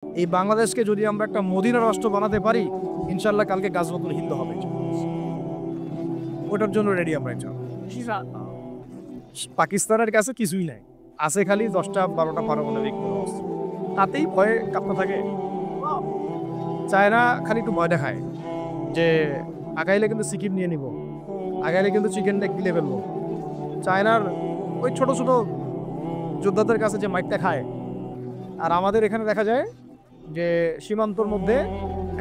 এই বাংলাদেশকে যদি আমরা একটা মদিনা রাষ্ট্র বানাতে পারি, ইনশাল্লাহ কালকে গাজওয়াতুল হিন্দ হবে। ওটার জন্য রেডি আমরা ইনশাল্লাহ। পাকিস্তানের কাছে কিছুই নাই, আছে খালি 10টা 12টা পারমাণবিক অস্ত্র, তাতেই ভয়ে কাঁপতে থাকে। চায়না খালি একটু ভয় দেখায় যে আগাইলে কিন্তু সিকিম নিয়ে নিব, আগাইলে কিন্তু চিকেন নেক গিলে ফেলবো। চায়নার ওই ছোট ছোট যোদ্ধাদের কাছে যে মাইকটা খায়, আর আমাদের এখানে দেখা যায় যে সীমান্তর মধ্যে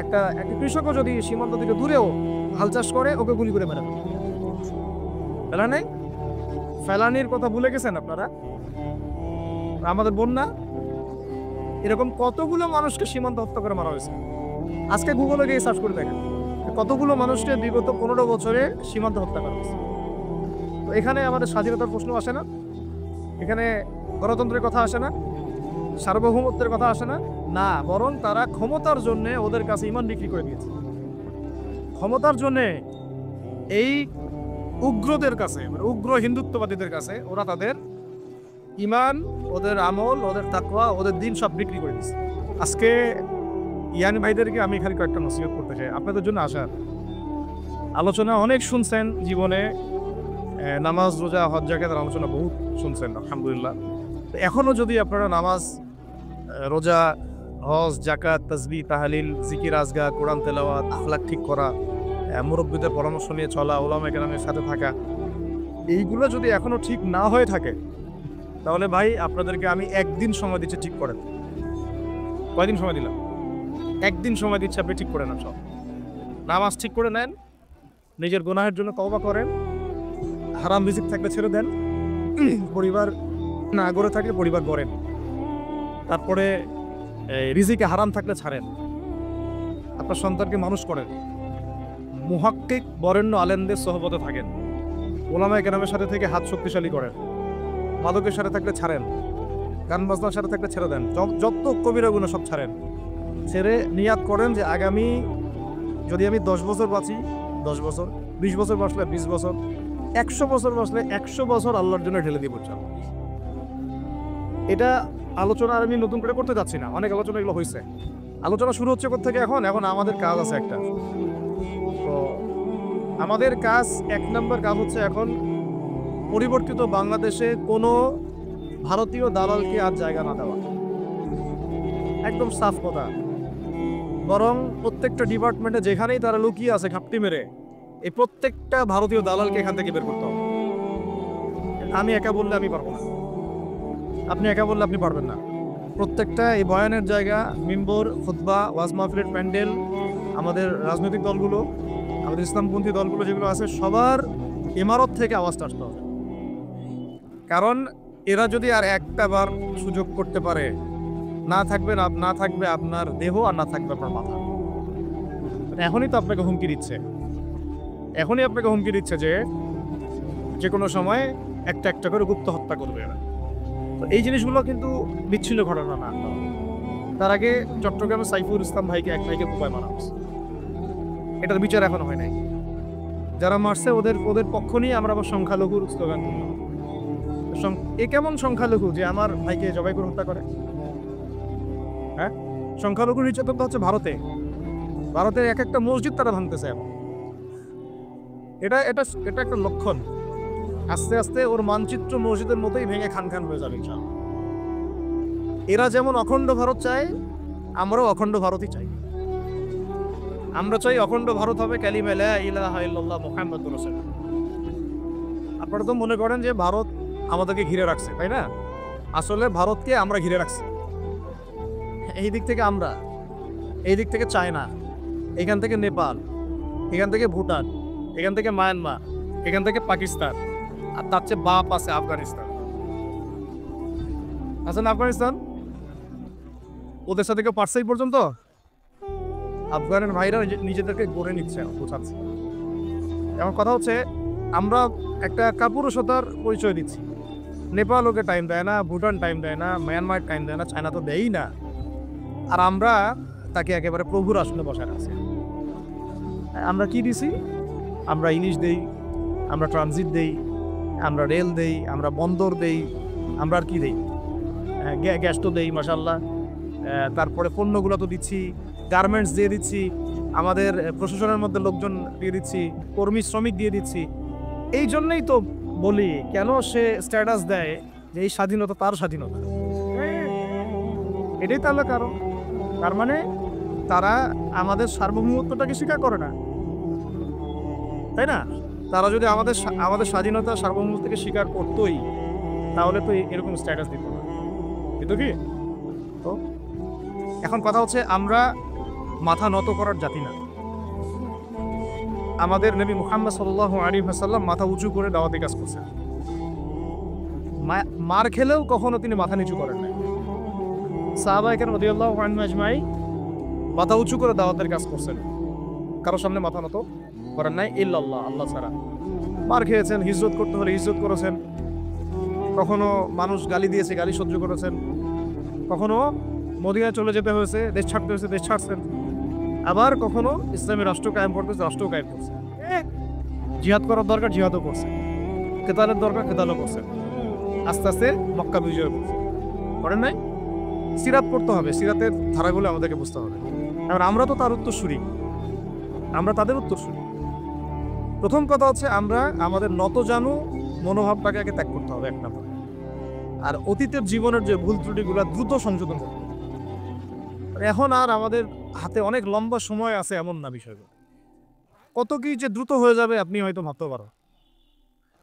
একটা কৃষকও যদি সীমান্ত থেকে দূরেও হাল চাষ করে, ওকে গুলি করে মেরে দেয়। ফেলানি ফেলানির কথা ভুলে গেছেন আপনারা? আমাদের বন্যা, এরকম কতগুলো মানুষকে সীমান্ত হত্যা করে মারা হয়েছে। আজকে গুগলে গিয়ে সার্চ করে দেখেন কতগুলো মানুষকে বিগত 15 বছরে সীমান্ত হত্যা করা হয়েছে। তো এখানে আমাদের স্বাধীনতার প্রশ্ন আসে না, এখানে গণতন্ত্রের কথা আসে না, সার্বভৌমত্বের কথা আসে না, না, বরং তারা ক্ষমতার জন্য ওদের কাছে ইমান বিক্রি করে দিয়েছে। ক্ষমতার জন্য এই উগ্রদের কাছে, মানে উগ্র হিন্দুত্ববাদীদের কাছে ওরা তাদের ইমান, ওদের আমল, ওদের তাকওয়া, ওদের দিন সব বিক্রি করে দিচ্ছে। আজকে ইয়ান ভাইদেরকে আমি খালি কয়েকটা নসিহত করতে চাই আপনাদের জন্য। আসার আলোচনা অনেক শুনছেন জীবনে, নামাজ রোজা হজ জাকাতের আলোচনা বহুত শুনছেন আলহামদুলিল্লাহ। এখনও যদি আপনারা নামাজ রোজা হজ জাকাত তাসবিহ তাহলিল জিকির আজগার কোরআন তেলাওয়াত আখলাক ঠিক করা, মুরব্বীদের পরামর্শ নিয়ে চলা, ওলামায়ে কেরামের সাথে থাকা, এইগুলো যদি এখনো ঠিক না হয়ে থাকে, তাহলে ভাই আপনাদেরকে আমি একদিন সময় দিচ্ছি ঠিক করেন। কয়দিন সময় দিলাম? একদিন সময় দিচ্ছি, আপনি ঠিক করে নেন সব। নামাজ ঠিক করে নেন, নিজের গুনাহের জন্য তওবা করেন, হারাম রিজিক থাকলে ছেড়ে দেন, পরিবার না গড়ে থাকলে পরিবার গড়েন, তারপরে রিজিকে হারাম থাকলে ছাড়েন, আপনার সন্তানকে মানুষ করেন, মুহাক্কিক বরেণ্য আলেমদের সহবতে থাকেন, ওলামায়ে কেরামের সাথে থেকে হাত শক্তিশালী করেন, মাদকের সাথে থাকলে ছাড়েন, গান বাজনার সাথে থাকলে ছেড়ে দেন, যত কবিরা গুনাহ সব ছাড়েন। ছেড়ে নিয়াত করেন যে আগামী যদি আমি 10 বছর বাঁচি 10 বছর, 20 বছর বাঁচলে 20 বছর, 100 বছর বাঁচলে 100 বছর আল্লাহর জন্য ঢেলে দিব। এটা আলোচনা আমি নতুন করে করতে যাচ্ছি না, অনেক আলোচনা এগুলো হয়েছে। আলোচনা শুরু হচ্ছে কোত্থেকে? এখন আমাদের কাজ আছে একটা। তো আমাদের কাজ, 1 নম্বর কাজ হচ্ছে এখন পরিবর্তিত বাংলাদেশে কোনো ভারতীয় দালালকে আর জায়গা না দেওয়া। একদম সাফ কথা। বরং প্রত্যেকটা ডিপার্টমেন্টে যেখানেই তারা লুকিয়ে আছে ঘাপটি মেরে, এই প্রত্যেকটা ভারতীয় দালালকে এখান থেকে বের করতে হবে। আমি একা বললে আমি পারবো না, আপনি একা বললে আপনি পারবেন না। প্রত্যেকটা এই বয়ানের জায়গা, মিম্বর, খুতবা, ওয়াজ মাহফিলের প্যান্ডেল, আমাদের রাজনৈতিক দলগুলো, আমাদের ইসলামপন্থী দলগুলো যেগুলো আছে, সবার ইমারত থেকে আওয়াজটা আসতে হবে। কারণ এরা যদি আর একটা বার সুযোগ করতে পারে, না থাকবে আপনার দেহ, আর না থাকবে আপনার মাথা। এখনই তো আপনাকে হুমকি দিচ্ছে, যে কোনো সময় একটা একটা করে গুপ্ত হত্যা করবে এরা। তো এই জিনিসগুলো কিন্তু বিচ্ছিন্ন ঘটনা না। তার আগে চট্টগ্রামে সাইফুল ইসলাম ভাইকে, এক ভাইকে কুপায় মারা হয়েছে, এটার বিচার এখনো হয় নাই। যারা মারছে ওদের পক্ষ নিয়ে আমরা আবার সংখ্যালঘুর স্লোগান করলাম। এ কেমন সংখ্যালঘু যে আমার ভাইকে জবাই করে হত্যা করে? হ্যাঁ, সংখ্যালঘুর নির্যাতন তো হচ্ছে ভারতের এক একটা মসজিদ তারা ভাঙতেছে এখন। এটা একটা লক্ষণ। আস্তে আস্তে ওর মানচিত্র মসজিদের মতোই ভেঙে খান খান হয়ে যাবে ইনশাআল্লাহ। এরা যেমন অখণ্ড ভারত চায়, আমরাও অখণ্ড ভারতই চাই। আমরা চাই অখণ্ড ভারত হবে কালিমা লা ইলাহা ইল্লাল্লাহ মুহাম্মাদুর রাসূলুল্লাহ। আপনারা তো মনে করেন যে ভারত আমাদেরকে ঘিরে রাখছে, তাই না? আসলে ভারতকে আমরা ঘিরে রাখছি। এই দিক থেকে আমরা, এই দিক থেকে চায়না, এখান থেকে নেপাল, এখান থেকে ভুটান, এখান থেকে মায়ানমার, এখান থেকে পাকিস্তান, আর তার চেয়ে বাপ আছে আফগানিস্তান। আছেন আফগানিস্তান, ওদের সাথে কেউ পারছে এই পর্যন্ত? আফগানের ভাইরা নিজেদেরকে গড়ে নিচ্ছে, বোঝাচ্ছে। এমন কথা হচ্ছে, আমরা একটা কাপুরুষতার পরিচয় দিচ্ছি। নেপাল ওকে টাইম দেয় না, ভুটান টাইম দেয় না, মায়ানমার টাইম দেয় না, চায়না তো দেয়ই না। আর আমরা তাকে একেবারে প্রভুর আসনে বসায় আছি। আমরা কি দিছি? আমরা ইলিশ দেই, আমরা ট্রানজিট দেই, আমরা রেল দেই, আমরা বন্দর দেই, আমরা আর কি দেই? গ্যাস তো দেই মাশাআল্লাহ, তারপরে পণ্যগুলো তো দিচ্ছি, গার্মেন্টস দিয়ে দিচ্ছি, আমাদের প্রশাসনের মধ্যে লোকজন দিয়ে দিচ্ছি, কর্মী শ্রমিক দিয়ে দিচ্ছি। এই জন্যই তো বলি কেন সে স্ট্যাটাস দেয় যে এই স্বাধীনতা তার স্বাধীনতা। এটাই তাহলে কারণ, তার মানে তারা আমাদের সার্বভৌমত্বটাকে স্বীকার করে না, তাই না? তারা যদি আমাদের স্বাধীনতা সার্বভৌমত্বকে স্বীকার করতোই তাহলে তো এরকম স্ট্যাটাস দিত না, দিত কি? তো এখন কথা হচ্ছে আমরা মাথা নত করার জাতি না। আমাদের নবী মুহাম্মদ সাল্লাল্লাহু আলাইহি ওয়াসাল্লাম মাথা উঁচু করে দাওয়াতি কাজ করছেন। মার খেলেও কখনো তিনি মাথা নিচু করেন নাই। সাহাবায়ে কেরাম রাদিয়াল্লাহু আনহুম আজমাইন মাথা উঁচু করে দাওয়াতের কাজ করছেন, কারোর সামনে মাথা নত করেন নাই ইল্লাল্লাহ, আল্লাহ ছাড়া। মার খেয়েছেন, হিজরত করতে হলে হিজরত করেছেন, কখনো মানুষ গালি দিয়েছে, গালি সহ্য করেছেন, কখনো মদিনায় চলে যেতে হয়েছে, দেশ ছাড়তে হয়েছে, দেশ ছাড়ছেন, আবার কখনো ইসলামী রাষ্ট্র কায়েম করতে হয়েছে, রাষ্ট্র কায়েম করছে। জিহাদ করার দরকার জিহাদও করছে, কেতালের দরকার কেতালও করছে, আস্তে আস্তে মক্কা বিজয় করছে, করেন নাই? সিরাত পড়তে হবে, সিরাতের ধারাগুলো আমাদেরকে বুঝতে হবে। কারণ আমরা তো তার উত্তরসূরি, আমরা তাদের উত্তরসূরি। প্রথম কথা হচ্ছে আমরা আমাদের নতজানু মনোভাবটাকে আগে ত্যাগ করতে হবে, এক নম্বর। আর অতীতের জীবনের যে ভুল ত্রুটিগুলো দ্রুত সংশোধন করতে হবে। এখন আর আমাদের হাতে অনেক লম্বা সময় আছে এমন না, বিষয়গুলো কত কি যে দ্রুত হয়ে যাবে আপনি হয়তো ভাবতে পারো।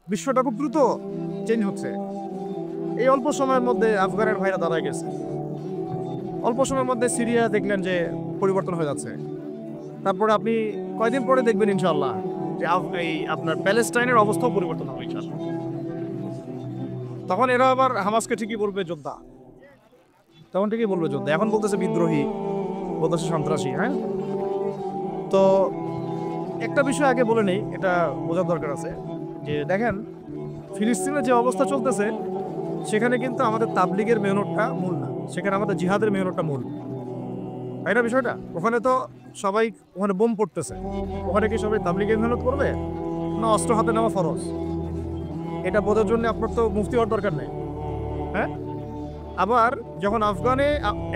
বিশ্বটা খুব দ্রুত চেঞ্জ হচ্ছে। এই অল্প সময়ের মধ্যে আফগানের ভাইরা দাঁড়ায় গেছে, অল্প সময়ের মধ্যে সিরিয়া দেখলেন যে পরিবর্তন হয়ে যাচ্ছে। তারপরে আপনি কয়দিন পরে দেখবেন ইনশাআল্লাহ যে এই আপনার প্যালেস্টাইনের অবস্থাও পরিবর্তন হবে ইনশাআল্লাহ। তখন এরা আবার হামাসকে ঠিকই বলবে যোদ্ধা, তখন ঠিকই বলবে যোদ্ধা। এখন বলতেছে বিদ্রোহী, বলতেছে সন্ত্রাসী। হ্যাঁ, তো একটা বিষয় আগে বলে নেই, এটা বোঝার দরকার আছে যে দেখেন ফিলিস্তিনের যে অবস্থা চলতেছে সেখানে কিন্তু আমাদের তাবলিগের মেহনতটা মূল না, সেখানে আমাদের জিহাদের মেহনতটা মূল, তাই না? বিষয়টা ওখানে তো সবাই, ওখানে বোম পড়তেছে, ওখানে কি সবাই তাবলিগের মেহনত করবে না অস্ত্র হাতে নেওয়া ফরজ? এটা বোঝার জন্য আপনার তো মুফতি হওয়ার দরকার নেই। হ্যাঁ, আবার যখন আফগানে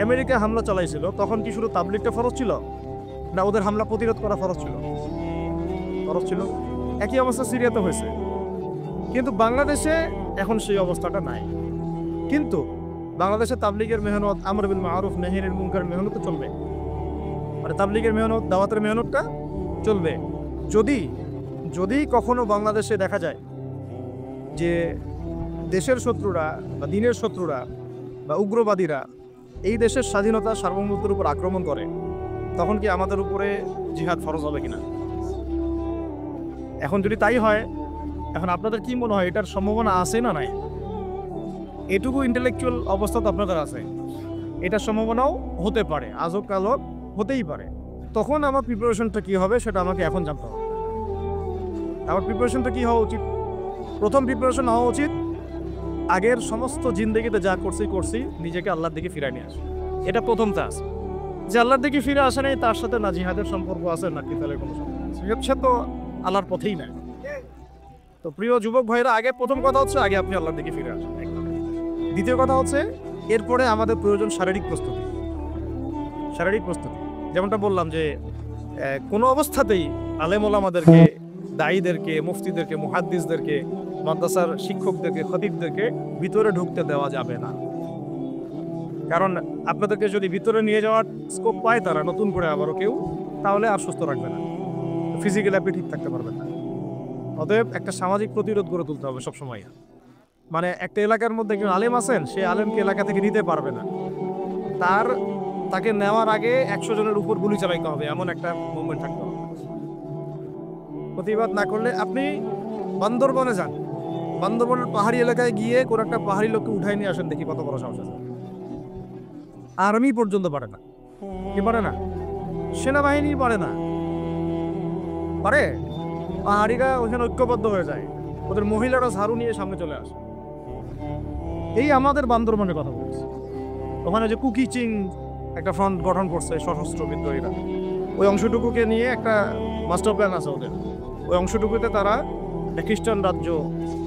আমেরিকা হামলা চালাইছিল তখন কি শুধু তাবলিগটা ফরজ ছিল না ওদের হামলা প্রতিরোধ করা ফরজ ছিল? ফরজ ছিল। একই অবস্থা সিরিয়াতে হয়েছে, কিন্তু বাংলাদেশে এখন সেই অবস্থাটা নাই। কিন্তু বাংলাদেশে তাবলিগের মেহনত, আমর বিল মারুফ নাহি আনিল মুনকার মেহনত চলবে, মানে তাবলিগের মেহনত, দাওয়াতের মেহনতটা চলবে। যদি যদি কখনো বাংলাদেশে দেখা যায় যে দেশের শত্রুরা বা দিনের শত্রুরা বা উগ্রবাদীরা এই দেশের স্বাধীনতা সার্বভৌমত্বের উপর আক্রমণ করে, তখন কি আমাদের উপরে জিহাদ ফরজ হবে কিনা? এখন যদি তাই হয়, এখন আপনাদের কি মনে হয় এটার সম্ভাবনা আছে না নাই? এটুকু ইন্টেলেকচুয়াল অবস্থা তো আপনাদের আছে, এটার সম্ভাবনাও হতে পারে, আজও কালও হতেই পারে। তখন আমার প্রিপারেশনটা কী হবে সেটা আমাকে এখন জানতে হবে। আমার প্রিপারেশনটা কী হওয়া উচিত? প্রথম প্রিপারেশন হওয়া উচিত আগের সমস্ত জিন্দেগিতে যা করছি নিজেকে আল্লাহর দিকে ফিরাই নিয়ে আসে। এটা প্রথম কাজ। যে আল্লাহর দিকে ফিরে আসে নাই তার সাথে না জিহাদের সম্পর্ক আছে না কিতালের কোনো সম্পর্ক আছে, সে তো আল্লাহর পথেই নাই। তো প্রিয় যুবক ভাইরা, আগে প্রথম কথা হচ্ছে আগে আপনি আল্লাহর দিকে ফিরে আসেন। দ্বিতীয় কথা হচ্ছে এরপরে আমাদের প্রয়োজন শারীরিক প্রস্তুতি। শারীরিক প্রস্তুতি যেমনটা বললাম যে কোনো অবস্থাতেই আলেম ওলামাদেরকে, দায়ীদেরকে, মুফতিদেরকে, মুহাদ্দিসদেরকে, মাদ্রাসার শিক্ষকদেরকে, খতিবদেরকে ভিতরে ঢুকতে দেওয়া যাবে না। কারণ আপনাদেরকে যদি ভিতরে নিয়ে যাওয়ার স্কোপ পায় তারা নতুন করে আবারও কেউ, তাহলে আর সুস্থ রাখবে না, ফিজিক্যালি আপনি ঠিক থাকতে পারবেন না। অতএব একটা সামাজিক প্রতিরোধ গড়ে তুলতে হবে সবসময়। মানে একটা এলাকার মধ্যে একজন আলেম আছেন, সে আলেমকে এলাকা থেকে নিতে পারবে না, তাকে নেওয়ার আগে 100 জনের উপর গুলি চালাইতে হবে, এমন একটা মুভমেন্ট থাকতে হবে। প্রতিবাদ না করলে আপনি বান্দরবনে যান, বান্দরবনের পাহাড়ি এলাকায় গিয়ে কোনো একটা পাহাড়ি লোককে উঠাই নিয়ে আসেন, দেখি কত বড় সাহস আছে। আর্মি পর্যন্ত পারে না। কি পারে না? সেনাবাহিনী পারে না। পারে? পাহাড়িরা ওখানে ঐক্যবদ্ধ হয়ে যায়, ওদের মহিলারা ঝাড়ু নিয়ে সামনে চলে আসে। এই আমাদের বান্দরবনের কথা বলছি। ওখানে যে কুকি চিং একটা ফ্রন্ট গঠন করছে সশস্ত্র বিদ্রোহীরা, ওই অংশটুকুকে নিয়ে একটা মাস্টার প্ল্যান আছে ওদের। ওই অংশটুকুতে তারা একটা খ্রিস্টান রাজ্য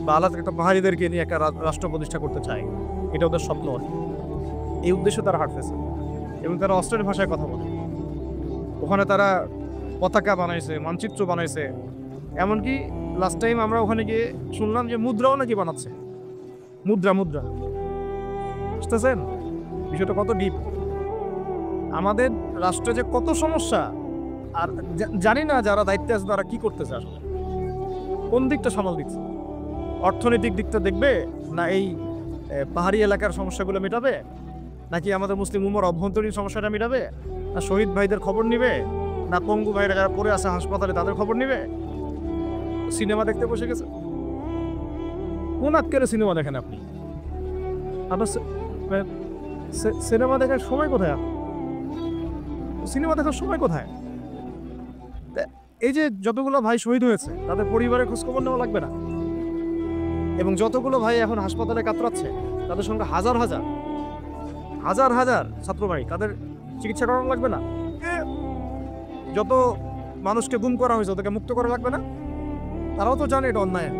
বা আলাদা একটা পাহাড়িদেরকে নিয়ে একটা রাষ্ট্র প্রতিষ্ঠা করতে চায়, এটা ওদের স্বপ্ন। এই উদ্দেশ্যে তারা হাঁটতেছে। এবং তারা অস্ট্রের ভাষায় কথা বলে। ওখানে তারা পতাকা বানাইছে, মানচিত্র বানাইছে, এমনকি লাস্ট টাইম আমরা ওখানে গিয়ে শুনলাম যে মুদ্রাও নাকি বানাচ্ছে। মুদ্রা বুঝতেছেন বিষয়টা কত ডিপ। আমাদের রাষ্ট্রে যে কত সমস্যা, আর জানি না যারা দায়িত্বে আছে তারা কি করতেছে, আসলে কোন দিকটা সামাল দিচ্ছে। অর্থনৈতিক দিকটা দেখবে, না এই পাহাড়ি এলাকার সমস্যাগুলো মেটাবে, নাকি আমাদের মুসলিম উম্মার অভ্যন্তরীণ সমস্যাটা মেটাবে, না শহীদ ভাইদের খবর নিবে, না পঙ্গু ভাইরা যারা পড়ে আছে হাসপাতালে তাদের খবর নিবে? সিনেমা দেখতে বসে গেছে। কোন আজকের সিনেমা দেখেন আপনি? আপনার সিনেমা দেখার সময় কোথায়? সিনেমা দেখার সময় কোথায়? এই যে যতগুলো ভাই শহীদ হয়েছে তাদের পরিবারের খোঁজখবর নেওয়া লাগবে না? এবং যতগুলো ভাই এখন হাসপাতালে কাতরাচ্ছে তাদের সঙ্গে হাজার হাজার ছাত্র ভাই, তাদের চিকিৎসা করানো লাগবে না? যত মানুষকে গুম করা হয়েছে ওদেরকে মুক্ত করা লাগবে না? তারাও তো জানে এটা অন্যায়,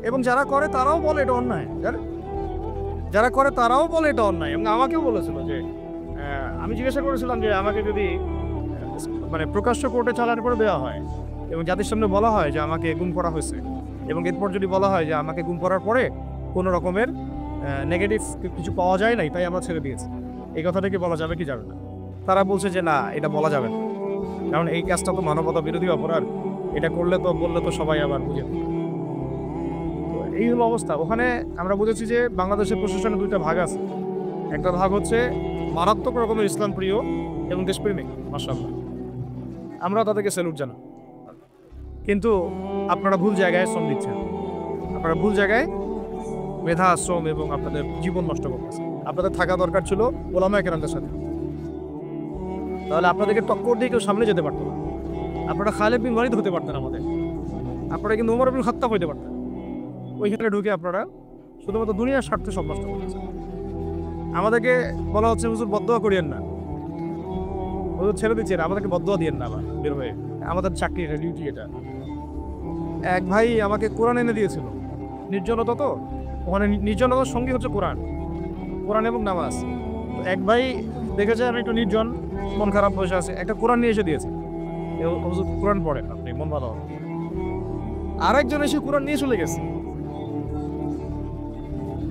এবং যারা করে তারাও বলে এটা অন্যায়। যারা করে তারাও বলে এটা অন্যায়। এবং আমাকেও বলেছিল যে আমি জিজ্ঞাসা করেছিলাম যে আমাকে যদি মানে প্রকাশ্য কোর্টে চালানোর পরে দেওয়া হয় এবং জাতির সামনে বলা হয় যে আমাকে গুম করা হয়েছে, এবং এরপর যদি বলা হয় যে আমাকে গুম করার পরে কোনো রকমের নেগেটিভ কিছু পাওয়া যায় নাই তাই আমরা ছেড়ে দিয়েছি, এই কথাটা কি বলা যাবে কি যাবে না? তারা বলছে যে না, এটা বলা যাবে না, কারণ এই কাজটা তো মানবতা বিরোধী অপরাধ, এটা বললে তো সবাই আবার বুঝে। তো এই হলো অবস্থা। ওখানে আমরা বুঝেছি যে বাংলাদেশের প্রশাসনে দুইটা ভাগ আছে। একটা ভাগ হচ্ছে মারাত্মক রকমের ইসলাম প্রিয় এবং দেশপ্রেমিক, মাশাআল্লাহ, আমরা তাদেরকে স্যালুট জানাই। কিন্তু আপনারা ভুল জায়গায় শ্রম দিচ্ছেন, আপনারা ভুল জায়গায় মেধা, শ্রম এবং আপনাদের জীবন নষ্ট করতেছেন। আপনাদের থাকা দরকার ছিল ওলামায়ে কেরামদের সাথে, তাহলে আপনাদেরকে টক্কর দিয়ে কেউ সামনে যেতে পারতো না। আপনারা খালিদ বিন ওয়ালিদ হতে পারতেন আমাদের, আপনারা কিন্তু ওমর ইবনুল খাত্তাব হতে পারতেন। ওইখানে ঢুকে আপনারা শুধুমাত্র দুনিয়ার স্বার্থে সব নষ্ট করতেছেন। আমাদেরকে বলা হচ্ছে হুজুর বদদোয়া করিয়েন না, হুজুর ছেড়ে দিচ্ছেন, আমাদেরকে বদদোয়া দিয়েন না আবার বের হয়ে। আমাদের চাকরি, এটা ডিউটি। এটা এক ভাই আমাকে কোরআন এনে দিয়েছিল, নির্জনতা তো ওখানে, নির্জনতার সঙ্গী হচ্ছে কোরআন এবং নামাজ। তো এক ভাই দেখেছে আমি একটু নির্জন, মন খারাপ বসে আছে, একটা কোরআন নিয়ে এসে দিয়েছে, হুজুর কোরআন পড়েন আপনি, মন ভালো হবে। আরেকজন এসে কোরআন নিয়ে চলে গেছে।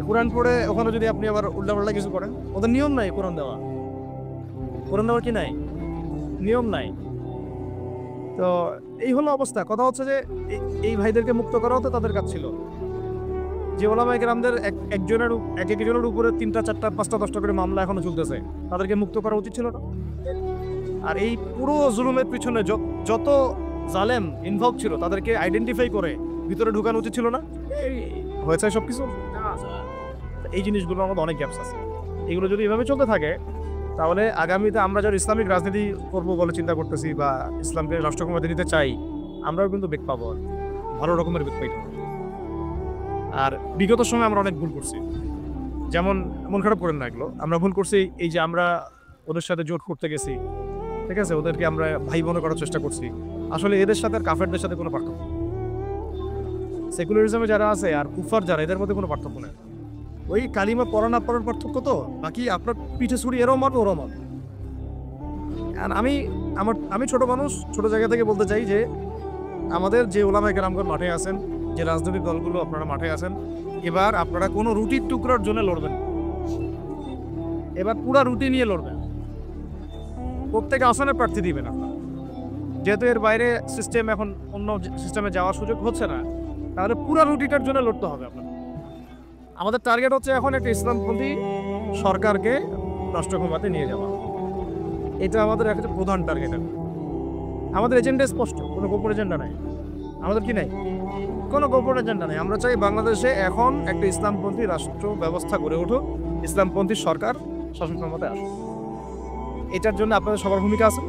কোরআন পড়ে ওখানে যদি আপনি আবার উল্টাপাল্টা কিছু করেন, ওদের নিয়ম নাই কোরআন দেওয়ার কি নাই, নিয়ম নাই। তো এই হলো অবস্থা। কথা হচ্ছে যে এই ভাইদেরকে মুক্ত করাও তো তাদের কাজ ছিল। যে ওলামায়ে কেরামদের একজনের উপরে 3টা 4টা 5টা 10টা করে মামলা এখনো চলতেছে, তাদেরকে মুক্ত করা উচিত ছিল না? আর এই পুরো জুলুমের পিছনে যত জালেম ইনভলভ ছিল তাদেরকে আইডেন্টিফাই করে ভিতরে ঢুকানো উচিত ছিল না? এই হয়েছে সবকিছু। এই জিনিসগুলোর মধ্যে অনেক গ্যাপস আছে। এগুলো যদি এভাবে চলতে থাকে তাহলে আগামীতে আমরা যারা ইসলামিক রাজনীতি করবো বলে চিন্তা করতেছি বা ইসলামকে রাষ্ট্র ক্ষমতা নিতে চাই, আমরাও কিন্তু বেগ পাবো, ভালো রকমের বেগ পাইতে হবে। আর বিগত সময় আমরা অনেক ভুল করছি, যেমন মন খারাপ করেন না এগুলো, আমরা ভুল করছি এই যে আমরা ওদের সাথে জোট করতে গেছি, ঠিক আছে, ওদেরকে আমরা ভাই বোন করার চেষ্টা করছি। আসলে এদের সাথে আর কাফেরদের সাথে কোনো পার্থক্য, সেকুলারিজমে যারা আছে আর কুফার যারা, এদের মধ্যে কোনো পার্থক্য নেই। ওই কালিমা পড়া না পড়ার পার্থক্য, তো বাকি আপনার পিঠে ছুরি এরও মারবে ওরও মারবে। আর আমি ছোট মানুষ, ছোট জায়গা থেকে বলতে চাই যে আমাদের যে ওলামায়ে কেরামগণ মাঠে আছেন, যে রাজনৈতিক দলগুলো আপনারা মাঠে আছেন, এবার আপনারা কোনো রুটির টুকরার জন্য লড়বেন, এবার পুরা রুটি নিয়ে লড়বেন। প্রত্যেক আসনে প্রার্থী দিবেন আপনারা, যেহেতু এর বাইরে সিস্টেম এখন অন্য সিস্টেমে যাওয়ার সুযোগ হচ্ছে না, তাহলে পুরা রুটিটার জন্য লড়তে হবে আপনার। আমাদের টার্গেট হচ্ছে এখন একটা ইসলামপন্থী সরকারকে রাষ্ট্র ক্ষমতায় নিয়ে যাওয়া, এটা আমাদের একটা প্রধান টার্গেট। আমাদের এজেন্ডা স্পষ্ট, কোনো গোপন এজেন্ডা নাই। আমাদের কি নাই? কোনো গোপন এজেন্ডা নেই। আমরা চাই বাংলাদেশে এখন একটা ইসলামপন্থী রাষ্ট্র ব্যবস্থা গড়ে উঠুক, ইসলামপন্থী সরকার শাসন ক্ষমতায় আসুক। এটার জন্য আপনাদের সবার ভূমিকা আছে।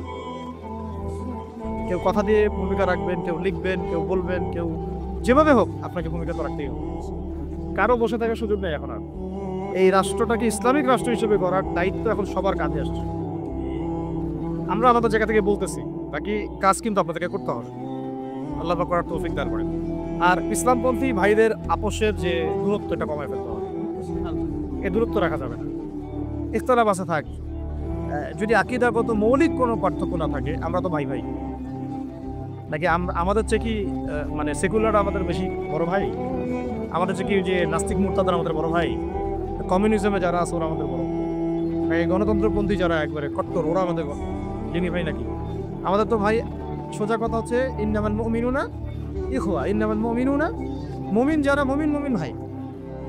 কেউ কথা দিয়ে ভূমিকা রাখবেন, কেউ লিখবেন, কেউ বলবেন, কেউ যেভাবে হোক আপনাকে ভূমিকা তো রাখতেই হবে। কারো বসে থাকার সুযোগ নেই এখন আর। এই রাষ্ট্রটাকে ইসলামিক রাষ্ট্র হিসেবে করার দায়িত্ব এখন সবার কাঁধে আসছে। আমরা আমাদের জায়গা থেকে বলতেছি, বাকি কাজ কিন্তু আপনাদেরকে করতে হবে। আল্লাহ পাক করার তৌফিক দান করেন। আর ইসলামপন্থী ভাইদের আপোষের যে দূরত্ব, এটা কমায় ফেলতে হবে। এই দূরত্ব রাখা যাবে না। ইখতিলাফ আছে থাক, যদি আকীদাগত মৌলিক কোনো পার্থক্য না থাকে, আমরা তো ভাই ভাই নাকি? আমাদের চেয়ে কি মানে সেকুলার আমাদের বেশি বড় ভাই? আমাদের চেয়ে কি যে নাস্তিক মুরতাদরা আমাদের বড় ভাই? কমিউনিজমে যারা আছে ওরা আমাদের বড়? এই গণতন্ত্রপন্থী যারা একবারে কট্টর ওরা আমাদের যিনি ভাই নাকি? আমাদের তো ভাই সোজা কথা হচ্ছে ইন্নামাল মুমিনুনা ইখওয়া, ইন্নামাল মুমিনুনা, মুমিন যারা মুমিন মুমিন ভাই,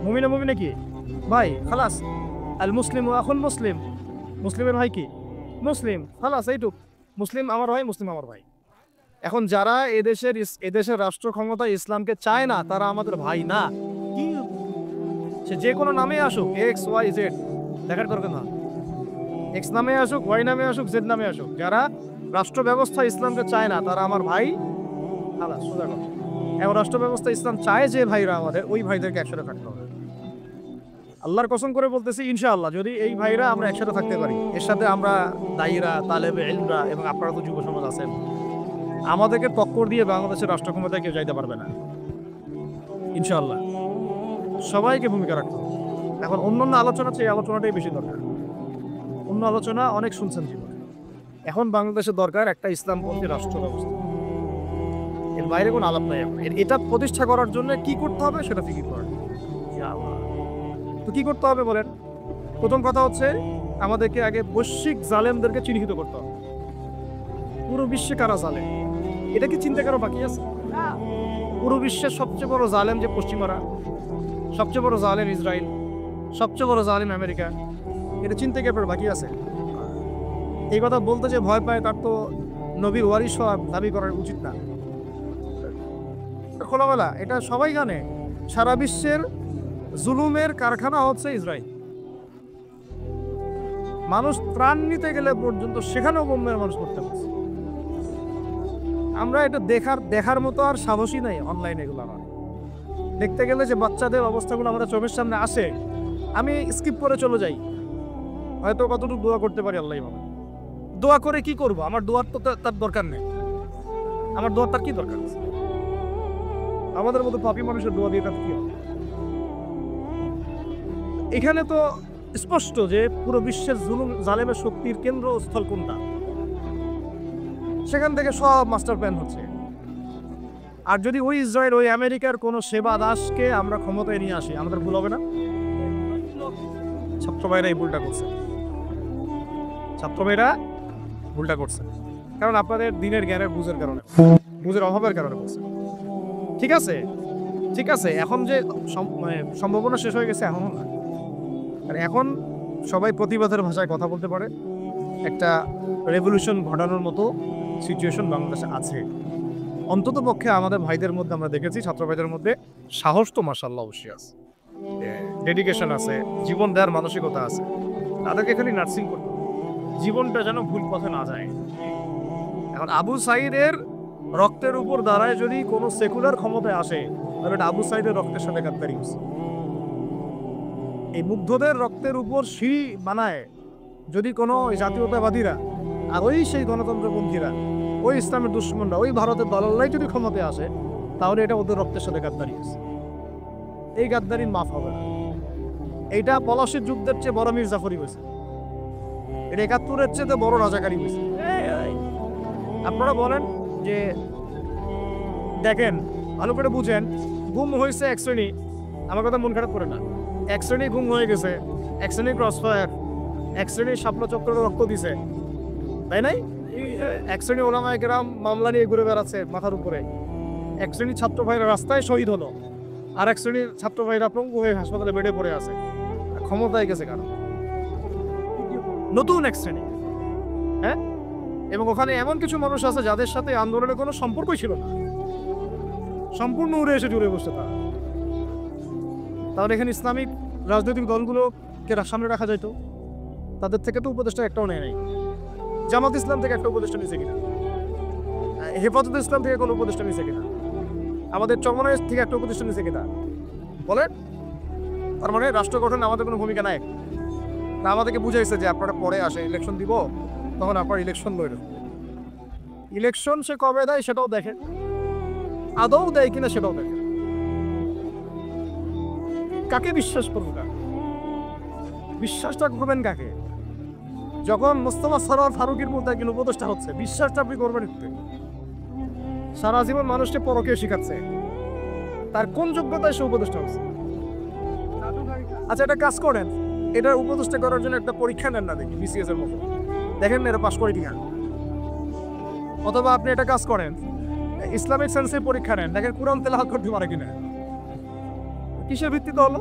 মুমিনে মুমিনে কি ভাই, খালাস। আল মুসলিম আখুল মুসলিম, মুসলিমের ভাই কি মুসলিম, খালাস এইটুক। মুসলিম আমার ভাই, মুসলিম আমার ভাই। এখন যারা এদেশের রাষ্ট্র ক্ষমতা ইসলামকে চায় না তারা আমাদের ভাই না। কি সে যে কোনো নামে আসুক, এক্স ওয়াই জেড, দেখার দরকার না। এক্স নামে আসুক, ওয়াই নামে আসুক, জেড নামে আসুক, যারা রাষ্ট্র ব্যবস্থা ইসলামকে চায় না তারা আমার ভাই, খালাস, সোজা কথা। এখন রাষ্ট্র ব্যবস্থা ইসলাম চায় যে ভাইরা আমাদের, ওই ভাইদেরকে একসাথে থাকতে হবে। আল্লাহর কসম করে বলতেছি, ইনশাআল্লাহ যদি এই ভাইরা আমরা একসাথে থাকতে পারি, এর সাথে আমরা দায়ীরা, তালেবে ইলমরা এবং আপনারা তো যুব সমাজ আছেন, আমাদেরকে টক্কর দিয়ে বাংলাদেশের রাষ্ট্র ক্ষমতায় কেউ যাইতে পারবে না ইনশাআল্লাহ। সবাইকে ভূমিকা রাখতে হবে। এখন অন্যান্য আলোচনা চেয়ে আলোচনাটাই বেশি দরকার। অন্য আলোচনা অনেক শুনছেন জীবনে, এখন বাংলাদেশের দরকার একটা ইসলামপন্থী রাষ্ট্র ব্যবস্থা। এর বাইরে কোনো আলাপ নাই। এটা প্রতিষ্ঠা করার জন্য কি করতে হবে সেটা ফিকির করেন। তো কি করতে হবে বলেন? প্রথম কথা হচ্ছে আমাদেরকে আগে বৈশ্বিক জালেমদেরকে চিহ্নিত করতে হবে। পুরো বিশ্বে কারা জালেম এটা কি চিন্তা করা বাকি আছে? পুরো বিশ্বের সবচেয়ে বড় জালেম যে পশ্চিমারা, সবচেয়ে বড় জালেম ইসরায়েল, সবচেয়ে বড় জালেম আমেরিকা, এটা চিন্তা কি আপনার বাকি আছে? এই কথা বলতে যে ভয় পায় তার তো নবীর ওয়ারিস হওয়া দাবি করার উচিত না। খোলামেলা এটা সবাই জানে, সারা বিশ্বের জুলুমের কারখানা হচ্ছে ইসরায়েল। মানুষ প্রাণ নিতে গেলে পর্যন্ত সেখানেও বোমের মানুষ করতে পারছে। আমরা এটা দেখার মতো আর সাহসী নাই। অনলাইনে এগুলো আমার দেখতে গেলে যে বাচ্চাদের অবস্থাগুলো আমাদের চোখের সামনে আসে, আমি স্কিপ করে চলে যাই। হয়তো কতটুকু দোয়া করতে পারি আল্লাহ ভাবে। দোয়া করে কি করব? আমার দোয়ার তো তার দরকার নেই। আমার দোয়ার তার কি দরকার আছে? আমাদের মতো পাপী মানুষের দোয়া দিয়ে তার কি হবে? এখানে তো স্পষ্ট যে পুরো বিশ্বের জুলুম জালেমের শক্তির কেন্দ্রস্থল কোনটা, সেখান থেকে সব মাস্টার প্ল্যান হচ্ছে। আর যদি ওই ইসরায়েল, ওই আমেরিকার কোনো সেবা দাসকে আমরা ক্ষমতায় নিয়ে আসি, আমাদের ভুল হবে না? ছাত্র ভাইরা এই ভুলটা করছে, ছাত্র ভাইরা ভুলটা করছে, কারণ আপনাদের দিনের জ্ঞানের বুঝের কারণে, বুঝের অভাবের কারণে করছে। ঠিক আছে, ঠিক আছে, এখন যে সম্ভাবনা শেষ হয়ে গেছে এখনও না। আর এখন সবাই প্রতিবাদের ভাষায় কথা বলতে পারে, একটা রেভলিউশন ঘটানোর মতো সিচুয়েশন বাংলাদেশে আছে। অন্তত পক্ষে আমাদের ভাইদের মধ্যে আমরা দেখেছি, ছাত্র ভাইদের মধ্যে সাহস তো মাশাআল্লাহ অবশ্যই আছে, ডেডিকেশন আছে, জীবন দেওয়ার মানসিকতা আছে। তাদেরকে খালি নার্সিং করতে হবে, জীবনটা যেন ভুল পথে না যায়। এখন আবু সাইদের রক্তের উপর দাঁড়ায় যদি কোনো সেকুলার ক্ষমতায় আসে, তাহলে এটা আবু সাইদের রক্তের সাথে গাদ্দারি হচ্ছে। এই মুগ্ধদের রক্তের উপর সিঁড়ি বানায় যদি কোনো জাতীয়তাবাদীরা আর ওই সেই গণতন্ত্রপন্থীরা, ওই ইসলামের দুশ্মনরা, ওই ভারতের দলাল্লাই যদি ক্ষমতায় আসে, তাহলে এটা ওদের রক্তের সাথে গাদ্দারি আছে। এই গাদ্দারির মাফ হবে না। এইটা পলাশির যুদ্ধের চেয়ে বড় মীর জাফরি হয়েছে, এটা ৭১-এর চেয়ে বড় রাজাকারী হয়েছে। আপনারা বলেন যে দেখেন, ভালো করে বুঝেন, গুম হয়েছে এক শ্রেণী, আমার কথা মন খারাপ করে না, এক শ্রেণী গুম হয়ে গেছে, এক শ্রেণী ক্রসফায়ার, এক শ্রেণী শাপলা চক্র রক্ত দিছে, তাই নাই? এক শ্রেণী ওলামায়ে কেরাম মামলা নিয়ে ঘুরে বেড়াচ্ছে মাথার উপরে, এক শ্রেণী ছাত্র ভাইরা রাস্তায় শহীদ হলো, আর এক শ্রেণীর ছাত্র ভাইরা পঙ্গু হয়ে হাসপাতালে বেডে পড়ে আছে। ক্ষমতায় গেছে কারণ নতুন এক শ্রেণী, হ্যাঁ। এবং ওখানে এমন কিছু মানুষ আছে যাদের সাথে আন্দোলনের কোনো সম্পর্কই ছিল না, সম্পূর্ণ উড়ে এসে জুড়ে বসছে তারা। তাহলে এখানে ইসলামিক রাজনৈতিক দলগুলোকে সামনে রাখা যাইতো, তাদের থেকে তো উপদেষ্টা একটাও নেয় নাই। জামাত ইসলাম থেকে একটা উপদেষ্টা নিয়েছে কিনা? হেফাজত ইসলাম থেকে কোনো উপদেষ্টা নিয়েছে কিনা? আমাদের চরমনায় থেকে একটা উপদেষ্টা নিয়েছে কিনা বলেন? তার মানে রাষ্ট্র গঠনে আমাদের কোনো ভূমিকা নাই। তা আমাদেরকে বুঝাইছে যে আপনারা পরে আসে ইলেকশন দিব, তখন আপনার ইলেকশন লড়বেন। ইলেকশন সে কবে দেয় সেটাও দেখে, আদৌ দেয় কিনা সেটাও দেখে। কাকে বিশ্বাস করবো না? বিশ্বাসটা করবেন কাকে? যখন মোস্তফা সরোয়ার ফারুকের মধ্যে একজন উপদেষ্টা হচ্ছে, বিশ্বাসটা আপনি করবেন একটু। সারা জীবন মানুষকে পরকে শিখাচ্ছে, তার কোন যোগ্যতায় সে উপদেষ্টা হচ্ছে? আচ্ছা, একটা কাজ করেন, এটা উপদেষ্টা করার জন্য একটা পরীক্ষা নেন না, দেখি বিসিএস এর মতো, দেখেন না এটা পাশ করে কিনা। অথবা আপনি একটা কাজ করেন, ইসলামিক সায়েন্সের পরীক্ষা নেন, দেখেন কোরআন তেলাওয়াত করতে পারে কিনা। কিসের ভিত্তিতে হলো?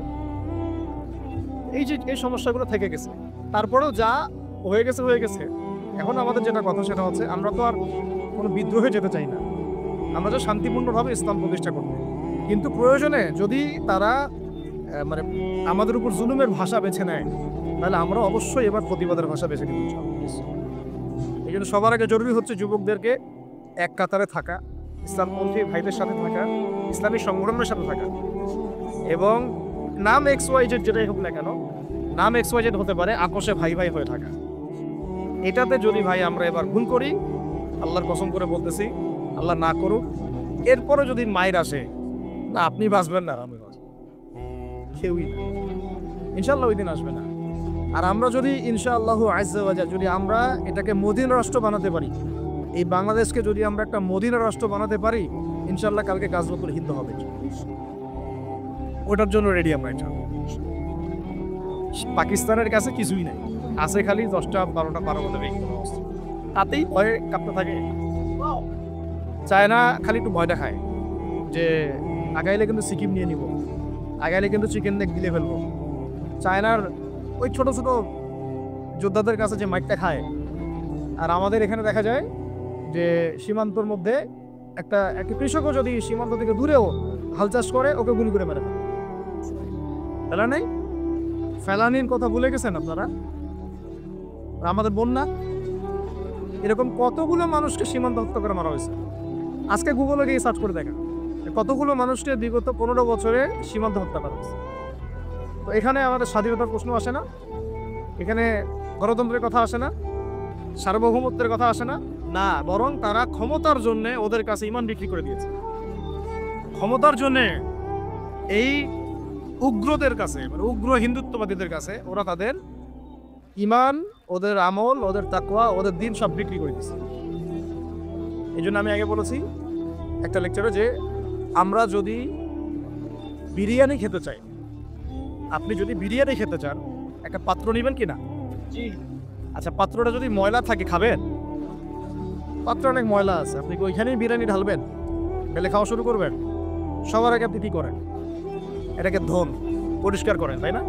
এই যে এই সমস্যাগুলো থেকে গেছে, তারপরেও যা হয়ে গেছে হয়ে গেছে। এখন আমাদের যেটা কথা সেটা হচ্ছে, আমরা তো আর কোনো বিদ্রোহে যেতে চাই না, আমরা তো শান্তিপূর্ণভাবে ইসলাম প্রতিষ্ঠা করবো। কিন্তু প্রয়োজনে যদি তারা মানে আমাদের উপর জুলুমের ভাষা বেছে নেয়, তাহলে আমরা অবশ্যই এবার প্রতিবাদের ভাষা বেছে নিতে চাই। এই জন্য সবার আগে জরুরি হচ্ছে যুবকদেরকে এক কাতারে থাকা, ইসলামপন্থী ভাইদের সাথে থাকা, ইসলামী সংগঠনের সাথে থাকা, এবং নাম XYZ যেটাই হোক না কেন, নাম XYZ হতে পারে, আপোষে ভাই ভাই হয়ে থাকা। এটাতে যদি ভাই আমরা এবার ভুল করি, আল্লাহর কসম করে বলতেছি, আল্লাহ না করুক, এরপরে যদি মায়ের আসে, না আপনি বাঁচবেন না, আমি বাঁচব, কেউই না, ইনশাল্লাহ ওই দিন আসবে না। আর আমরা যদি ইনশাআল্লাহ আজ্জা ওয়া জাল যদি আমরা এটাকে মদিনা রাষ্ট্র বানাতে পারি, এই বাংলাদেশকে যদি আমরা একটা মদিনা রাষ্ট্র বানাতে পারি, ইনশাআল্লাহ কালকে গাজওয়াতুল হিন্দ হবে। ওটার জন্য রেডি আমরা। এটা পাকিস্তানের কাছে কিছুই নাই, আছে খালি 10টা 12টা পারমাণবিক অস্ত্র, তাতেই ভয়ে কাঁপতে থাকে। চায়না খালি একটু ভয়টা খায় যে আগাইলে কিন্তু সিকিম নিয়ে নিব, আগাইলে কিন্তু চিকেন নেক গিলে ফেলবো। চায়নার ওই ছোট ছোট যোদ্ধাদের কাছে যে মাইকটা খায়, আর আমাদের এখানে দেখা যায় যে সীমান্তর মধ্যে একটা কৃষকও যদি সীমান্ত থেকে দূরেও হাল চাষ করে, ওকে গুলি করে মেরে ফেলে। ফেলা নেই, ফেলানির কথা ভুলে গেছেন আপনারা? আমাদের বন্যা, এরকম কতগুলো মানুষকে সীমান্ত হত্যা করে মারা হয়েছে। আজকে গুগলে গিয়ে সার্চ করে দেখা কতগুলো মানুষকে বিগত 15 বছরে সীমান্ত হত্যা করা হয়েছে। তো এখানে আমাদের স্বাধীনতার প্রশ্ন আসে না, এখানে গণতন্ত্রের কথা আসে না, সার্বভৌমত্বের কথা আসে না, না, বরং তারা ক্ষমতার জন্য ওদের কাছে ইমান বিক্রি করে দিয়েছে। ক্ষমতার জন্য এই উগ্রদের কাছে, মানে উগ্র হিন্দুত্ববাদীদের কাছে ওরা তাদের ইমান, ওদের আমল, ওদের তাকওয়া, ওদের দিন সব বিক্রি করে দিয়েছে। এই জন্য আমি আগে বলেছি একটা লেকচারে যে আমরা যদি বিরিয়ানি খেতে চাই, আপনি যদি বিরিয়ানি খেতে চান, একটা পাত্র নেবেন কিনা? আচ্ছা, পাত্রটা যদি ময়লা থাকে খাবেন? পাত্র অনেক ময়লা আছে, আপনি কি ওইখানেই বিরিয়ানি ঢালবেন, ঢেলে খাওয়া শুরু করবেন? সবার আগে আপনি কি করেন? এটাকে ধোন, পরিষ্কার করেন, তাই না?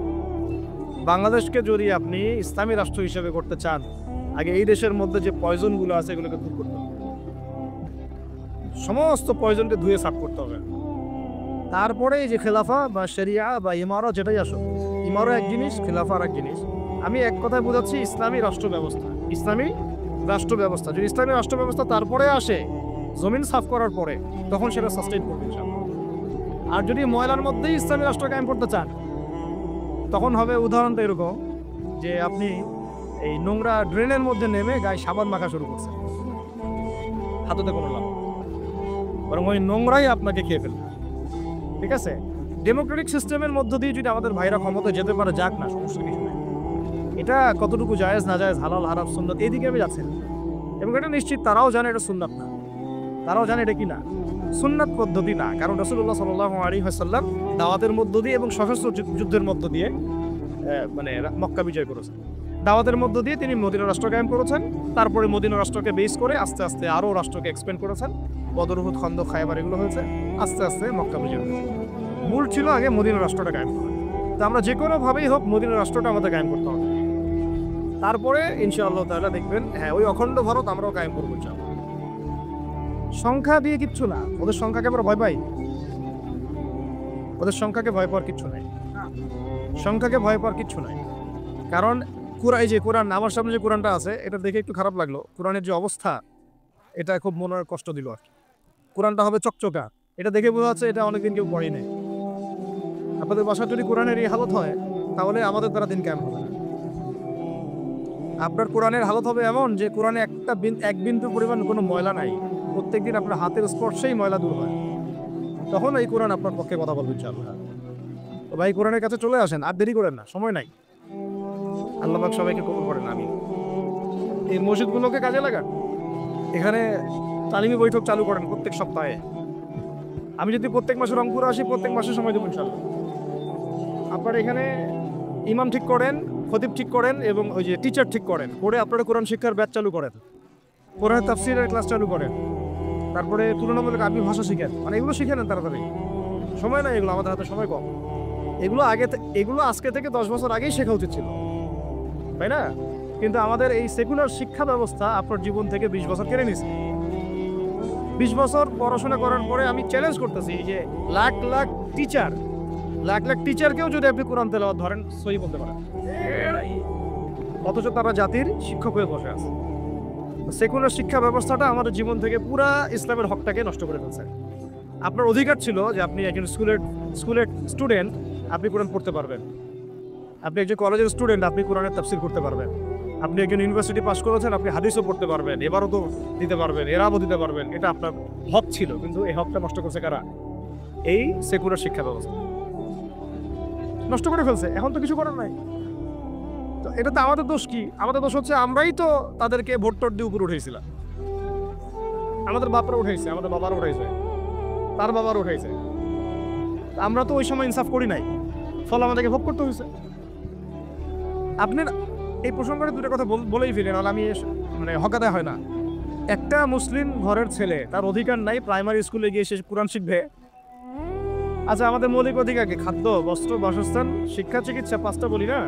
বাংলাদেশকে যদি আপনি ইসলামী রাষ্ট্র হিসেবে করতে চান, আগে এই দেশের মধ্যে যে পয়জনগুলো আছে এগুলোকে দূর করতে হবে, সমস্ত পয়জনকে ধুয়ে সাফ করতে হবে। তারপরে এই যে খেলাফা বা শরিয়া বা ইমারা, যেটাই আসো, ইমারা এক জিনিস, খেলাফা আর এক জিনিস। আমি এক কথায় বোঝাচ্ছি ইসলামী রাষ্ট্র ব্যবস্থা। ইসলামী রাষ্ট্র ব্যবস্থা যদি ইসলামী রাষ্ট্র ব্যবস্থা তারপরে আসে, জমিন সাফ করার পরে, তখন সেটা সাস্টেইন করতে চান। আর যদি ময়লার মধ্যেই ইসলামী রাষ্ট্র কায়েম করতে চান, তখন হবে উদাহরণটা এরকম যে আপনি এই নোংরা ড্রেনের মধ্যে নেমে গায়ে সাবান মাখা শুরু করছেন, হাততে কোনো লাভ, বরং ওই নোংরাই আপনাকে খেয়ে ফেলবে। ঠিক আছে, ডেমোক্রেটিক সিস্টেমের মধ্য দিয়ে যদি আমাদের ভাইরা ক্ষমতায় যেতে পারে, যাক না, সমস্যা কিছু নেই। এটা কতটুকু জায়েজ না জায়েজ, হালাল হারাম সুন্নাত, এদিকে আমি যাচ্ছি না। এবং এটা নিশ্চিত তারাও জানে এটা সুন্নাত না, তারাও জানে এটা কি না, সুন্নাত পদ্ধতি না। কারণ রাসূলুল্লাহ সাল্লাল্লাহু আলাইহি ওয়াসাল্লাম দাওয়াতের মধ্য দিয়ে এবং সশস্ত্র যুদ্ধের মধ্য দিয়ে মানে মক্কা বিজয় করেছেন। দাওয়াতের মধ্য দিয়ে তিনি মদিনা রাষ্ট্র কায়েম করেছেন। তারপরে মদিনা রাষ্ট্রকে বেস করে আস্তে আস্তে আরও রাষ্ট্রকে এক্সপেন্ড করেছেন। বদর, উহুদ, খন্দক, খায়বার এগুলো হয়েছে, আস্তে আস্তে মক্কা বিজয় হয়েছে। মূল ছিল আগে মদিনা রাষ্ট্রটা কায়েম করা। তো আমরা যে কোনোভাবেই হোক মদিনা রাষ্ট্রটা আমাদের কায়েম করতে হবে। তারপরে ইনশাআল্লাহ তাআলা দেখবেন, হ্যাঁ, ওই অখণ্ড ভারত আমরাও কায়েম করবো ইনশাআল্লাহ। সংখ্যা দিয়ে কিচ্ছু না, ওদের সংখ্যাকে আমরা ভয় পাই? ওদের সংখ্যাকে ভয় পাওয়ার কিচ্ছু নাই, সংখ্যাকে ভয় পাওয়ার কিচ্ছু নাই। কারণ এই যে কোরআন, আমার সামনে যে কোরআনটা আছে, এটা দেখে একটু খারাপ লাগলো। কোরআনের যে অবস্থা, এটা খুব মনের কষ্ট দিল আর কি। কোরআনটা হবে চকচকা, এটা দেখে বোঝা যাচ্ছে এটা অনেকদিন কেউ পড়েই নেই। আপনাদের বাসায় যদি কোরআনের এই হালত হয়, তাহলে আমাদের দ্বারা দিন কেমন হবে? আপনার কোরআনের হালত হবে এমন যে কোরআনে এক বিন্দু পরিমাণ কোনো ময়লা নাই, প্রত্যেকদিন আপনার হাতের স্পর্শেই ময়লা দূর হয়। তখন এই কোরআন আপনার পক্ষে কথা বলবে ইনশাআল্লাহ। তো ভাই, কোরআনের কাছে চলে আসেন, আর দেরি করেন না, সময় নাই। আল্লাহ পাক সবাইকে কবুল করেন, আমিন। এই মসজিদগুলোকে কাজে লাগান, এখানে তালিমি বৈঠক চালু করেন প্রত্যেক সপ্তাহে। আমি যদি প্রত্যেক মাসে রংপুরে আসি, প্রত্যেক মাসে সময় দেবো ইনশাল্লাহ। আপনারা এখানে ইমাম ঠিক করেন, খতিব ঠিক করেন এবং ওই যে টিচার ঠিক করেন, করে আপনারা কোরআন শিক্ষার ব্যাচ চালু করেন, কোরআন তাফসীরের ক্লাস চালু করেন, তারপরে তুলনামূলক আরবি ভাষা শিখেন। মানে এগুলো শিখে নেন তাড়াতাড়ি, সময় নাই এগুলো, আমাদের হাতে সময় কম। এগুলো আজকে থেকে 10 বছর আগেই শেখা উচিত ছিল, তাই না? কিন্তু আমাদের এই সেকুলার শিক্ষা ব্যবস্থা আপনার জীবন থেকে 20 বছর কেড়ে নিছে। 20 বছর পড়াশোনা করার পরে আমি চ্যালেঞ্জ করতেছি যে লাখ লাখ টিচারকেও যদি আপনি কোরআন তেলাওয়াত ধরেন সহি বলতে পারেন, অথচ তারা জাতির শিক্ষক হয়ে বসে আছে। সেকুলার শিক্ষা ব্যবস্থাটা আমাদের জীবন থেকে পুরা ইসলামের হকটাকে নষ্ট করে ফেলছে। আপনার অধিকার ছিল যে আপনি একজন স্কুলের স্টুডেন্ট, আপনি কোরআন পড়তে পারবেন। আপনি একজন কলেজের স্টুডেন্ট, আপনি কোরআনের তাফসীর করতে পারবেন। আপনি একজন ইউনিভার্সিটি পাস করেছেন, আপনি হাদিসও পড়তে পারবেন, এবারও তো দিতে পারবেন, এরাও দিতে পারবেন। এটা আপনার হক ছিল, কিন্তু এই হকটা নষ্ট করছে কারা? এই সেকুলার শিক্ষা ব্যবস্থা নষ্ট করে ফেলছে। এখন তো কিছু করার নাই। তো এটা তো আমাদের দোষ কি? আমাদের দোষ হচ্ছে আমরাই তো তাদেরকে ভোট টোট দিয়ে উপরে উঠেছিলাম। আমাদের বাপরা উঠেছে, আমাদের বাবারা উঠেছে, তার বাবার উঠেছে। আমরা তো ওই সময় ইনসাফ করি নাই, ফলে আমাদেরকে ভোগ করতে হয়েছে। আপনার এই প্রসঙ্গে দুটো কথা বলেই ফেলেন, নাহলে আমি মানে হকাদায় হয় না। একটা মুসলিম ঘরের ছেলে, তার অধিকার নাই প্রাইমারি স্কুলে গিয়ে সে কোরআন শিখবে? আচ্ছা, আমাদের মৌলিক অধিকার কি? খাদ্য, বস্ত্র, বাসস্থান, শিক্ষা, চিকিৎসা, 5টা বলি না?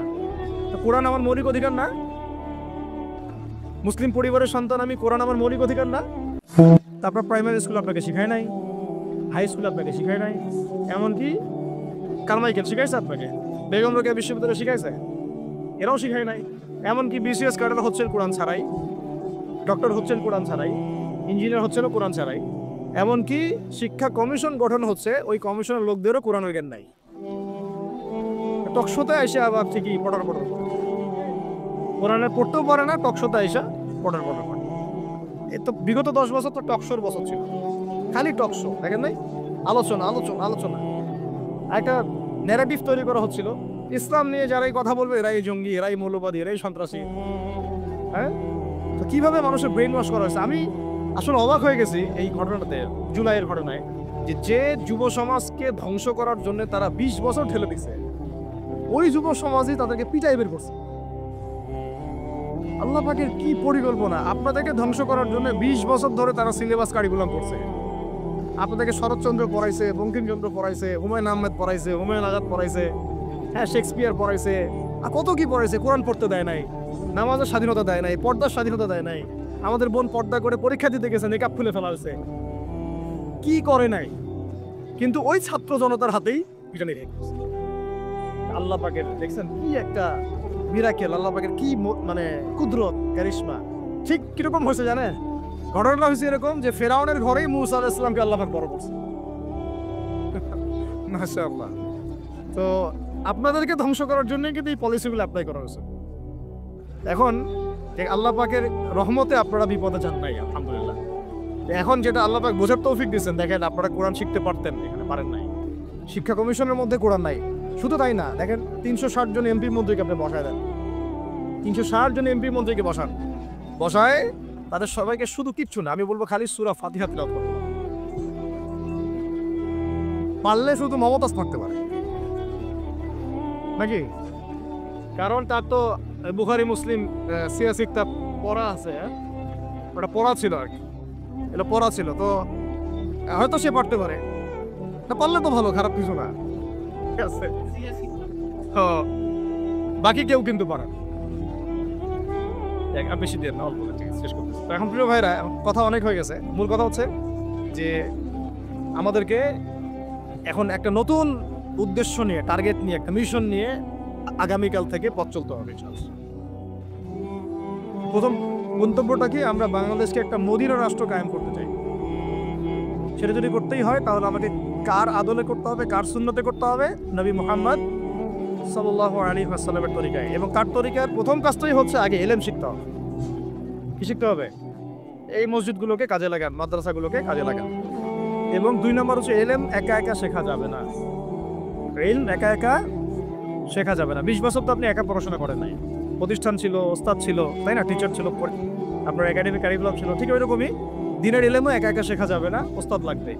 তো কোরআন আমার মৌলিক অধিকার না? মুসলিম পরিবারের সন্তান আমি, কোরআন আমার মৌলিক অধিকার না? তারপর প্রাইমারি স্কুল আপনাকে শিখায় নাই, হাই স্কুল আপনাকে শিখায় নাই, এমনকি কারমাইকেল শিখাইছে আপনাকে, বেগম রোকেয়া বিশ্ববিদ্যালয়ে শিখাইছে, এরাও শিখায় নাই। এমনকি বিসিএস ক্যাডার হচ্ছেন কোরআন ছাড়াই, ডক্টর হচ্ছেন কোরআন ছাড়াই, ইঞ্জিনিয়ার হচ্ছেন কোরআন ছাড়াই। এমনকি শিক্ষা কমিশন গঠন হচ্ছে, ওই কমিশনের লোকদেরও কোরআনের জ্ঞান নাই। টকশোতে এসে আবার ঠিকই পড়ার কোরআনের পড়তেও পারে না, টকশোতে এসে পড়ার করে। এই তো বিগত 10 বছর তো টকশোর বছর ছিল, খালি টকশো, দেখেন নাই? আলোচনা একটা ন্যারেটিভ তৈরি করা হচ্ছিল ইসলাম নিয়ে। যারাই কথা বলবে এরাই জঙ্গি, এরাই মৌলবাদী, এরাই সন্ত্রাসী। হ্যাঁ, তো কিভাবে মানুষের ব্রেন ওয়াশ করা হয়েছে। আমি আসলে অবাক হয়ে গেছি এই ঘটনাতে, জুলাইয়ের ঘটনায়, যে যুব সমাজকে ধ্বংস করার জন্য তারা 20 বছর ঠেলে দিচ্ছে, ওই যুব সমাজই তাদেরকে পিটাই বের করছে। আল্লাহ পাকের কি পরিকল্পনা! আপনাদেরকে ধ্বংস করার জন্য 20 বছর ধরে তারা সিলেবাস কারিকুলাম করছে। আপনাদেরকে শরৎচন্দ্র পড়াইছে, বঙ্কিমচন্দ্র পড়াইছে, হুমায়ুন আহমেদ পড়াইছে, হুমায়ুন আজাদ পড়াইছে, হ্যাঁ শেক্সপিয়ার পড়াইছে, আর কত কি পড়াইছে। কোরআন পড়তে দেয় নাই, নামাজের স্বাধীনতা দেয় নাই, পর্দার স্বাধীনতা দেয় নাই। আমাদের বোন পর্দা করে পরীক্ষা দিতে গেছে, নেকাব খুলে ফেলা হয়েছে, কি করে নাই। কিন্তু ওই ছাত্র জনতার হাতেই পিটানি রেখে আল্লাহ পাকের দেখছেন কি একটা মিরাকেল, আল্লাহ পাকের কি মানে কুদরত, কারিশমা। ঠিক কিরকম হয়েছে জানেন? ঘটনাটা হয়েছে এরকম যে ফেরাউনের ঘরেই মুসা আলাইহিস সালামকে আল্লাহ পাক বড় করছে। মাশাআল্লাহ। তো আপনাদেরকে ধ্বংস করার জন্য কিন্তু এই পলিসিগুলো অ্যাপ্লাই করা হয়েছে। এখন আল্লাহ পাকের রহমতে আপনারা বিপদে যান নাই, আলহামদুলিল্লাহ। এখন যেটা আল্লাহ পাক বোঝার তৌফিক দিয়েছেন, দেখেন আপনারা কোরআন শিখতে পারতেন, এখানে পারেন নাই। শিক্ষা কমিশনের মধ্যে কোরআন নাই। শুধু তাই না, দেখেন 360 জন এমপি মন্ত্রীকে আপনি বসায় দেন, 360 জন এমপি মন্ত্রীকে বসায় তাদের সবাইকে শুধু কিচ্ছু না, আমি বলবো খালি সূরা ফাতিহা তিলাওয়াত করতে পারলে শুধু মমতাজ থাকতে পারে নাকি? কারণ তার তো বুখারী মুসলিম সিয়াসি কিতাব পড়া আছে, ওটা পড়া ছিল আর কি, এটা পড়া ছিল, তো হয়তো সে পারতে পারে। না পারলে তো ভালো, খারাপ কিছু না, ঠিক আছে। তো বাকি কেউ কিন্তু পারে বেশি দেন না, অল্প শেষ করতেছি। তো এখন প্রিয় ভাইরা, কথা অনেক হয়ে গেছে। মূল কথা হচ্ছে যে আমাদেরকে এখন একটা নতুন উদ্দেশ্য নিয়ে, টার্গেট নিয়ে, একটা মিশন নিয়ে আগামীকাল থেকে পথ চলতে হবে। প্রথম গন্তব্যটা কি? আমরা বাংলাদেশকে একটা মদিনা রাষ্ট্র কায়েম করতে চাই। সেটা যদি করতেই হয় তাহলে আমাকে কার আদলে করতে হবে, কার সুন্নতে করতে হবে? নবী মুহাম্মদ সাল্লাল্লাহু আলাইহি ওয়াসাল্লামের তরিকায়। এবং তার তরিকার প্রথম কাজটাই হচ্ছে আগে ইলম শিখতে হবে। কি শিখতে হবে? এই মসজিদগুলোকে কাজে লাগান, মাদ্রাসাগুলোকে কাজে লাগান। এবং 2 নম্বর হচ্ছে ইলম একা একা শেখা যাবে না। ইলম একা একা শেখা যাবে না। 20 বছর তো আপনি একা পড়াশোনা করেন নাই, প্রতিষ্ঠান ছিল, ওস্তাদ ছিল, তাই না, টিচার ছিল, আপনার একাডেমিক কারিকুলাম ছিল, ঠিক ওইরকমই দিনের ইলমও একা একা শেখা যাবে না, ওস্তাদ লাগবে।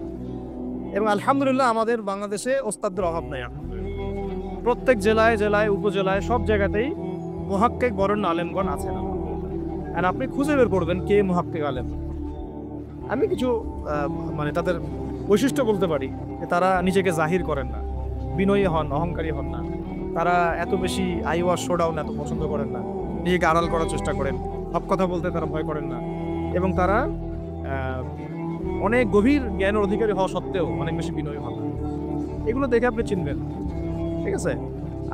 এবং আলহামদুলিল্লাহ আমাদের বাংলাদেশে ওস্তাদদের অভাব নাই। প্রত্যেক জেলায় জেলায় উপজেলায় সব জায়গাতেই মুহাক্কিক বরেণ্য আলেমগণ আছেন। আর আপনি খুঁজে বের করবেন কে মুহাক্কিক আলেম। আমি কিছু মানে তাদের বৈশিষ্ট্য বলতে পারি যে তারা নিজেকে জাহির করেন না, বিনয়ী হন, অহংকারী হন না, তারা এত বেশি আইওয়ার শোডাউন এত পছন্দ করেন না, নিজেকে আড়াল করার চেষ্টা করেন, সব কথা বলতে তারা ভয় করেন না, এবং তারা অনেক গভীর জ্ঞানের অধিকারী হওয়া সত্ত্বেও অনেক বেশি বিনয়ী হন। এগুলো দেখে আপনি চিনবেন, ঠিক আছে।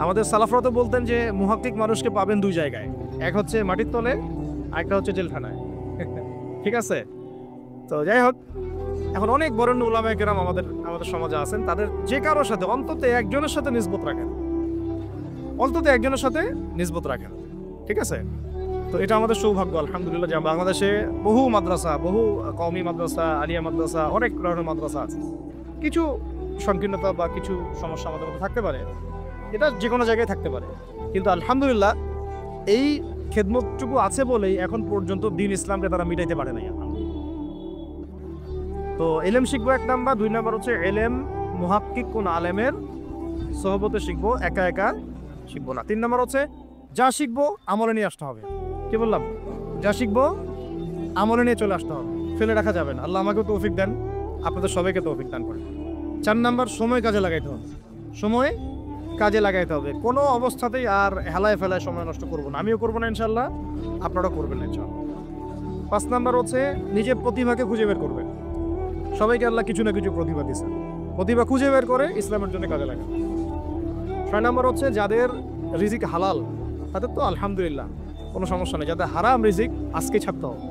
আমাদের সালাফরা তো বলতেন যে মুহাক্কিক মানুষকে পাবেন দুই জায়গায়, এক হচ্ছে মাটির তলে, আরেকটা হচ্ছে জেলখানায়, ঠিক আছে। তো যাই হোক, এখন অনেক বরেণ্য উলামায়ে কেরাম আমাদের সমাজে আছেন, তাদের যে কারোর সাথে অন্তত একজনের সাথে নিসবত রাখেন, অন্তত একজনের সাথে নিসবত রাখেন, ঠিক আছে। তো এটা আমাদের সৌভাগ্য আলহামদুলিল্লাহ যে বাংলাদেশে বহু মাদ্রাসা, বহু কওমি মাদ্রাসা, আলিয়া মাদ্রাসা, অনেক ধরনের মাদ্রাসা আছে। কিছু সংকীর্ণতা বা কিছু সমস্যা আমাদের মধ্যে থাকতে পারে, এটা যে কোনো জায়গায় থাকতে পারে, কিন্তু আলহামদুলিল্লাহ এই খেদমতটুকু আছে বলেই এখন পর্যন্ত দ্বীন ইসলামকে তারা মিটাইতে পারে নাই। তো এলেম শিখবো এক নাম্বার, দুই নাম্বার হচ্ছে এলেম মুহাক্কিক কোন আলেমের সহবতে শিখবো, একা একা শিখবো না। তিন নাম্বার হচ্ছে যা শিখবো আমলে নিয়ে আসতে হবে। কি বললাম? যা শিখবো আমলে নিয়ে চলে আসতে হবে, ফেলে রাখা যাবে না। আল্লাহ আমাকেও তৌফিক দেন, আপনাদের সবাইকে তৌফিক দান করেন। চার নাম্বার, সময় কাজে লাগাইতে হবে, সময় কাজে লাগাইতে হবে, কোনো অবস্থাতেই আর হেলায় ফেলায় সময় নষ্ট করবো না, আমিও করবো না ইনশাল্লাহ, আপনারা করবেন না ইনশাল্লাহ। পাঁচ নাম্বার হচ্ছে নিজের প্রতিভাকে খুঁজে বের করবেন। সবাইকে আল্লাহ কিছু না কিছু প্রতিভা দিয়েছে, প্রতিভা খুঁজে বের করে ইসলামের জন্য কাজে লাগে। ছয় নাম্বার হচ্ছে যাদের রিজিক হালাল তাদের তো আলহামদুলিল্লাহ কোনো সমস্যা নেই, যাদের হারাম রিজিক আজকে ছাড়তে হবে,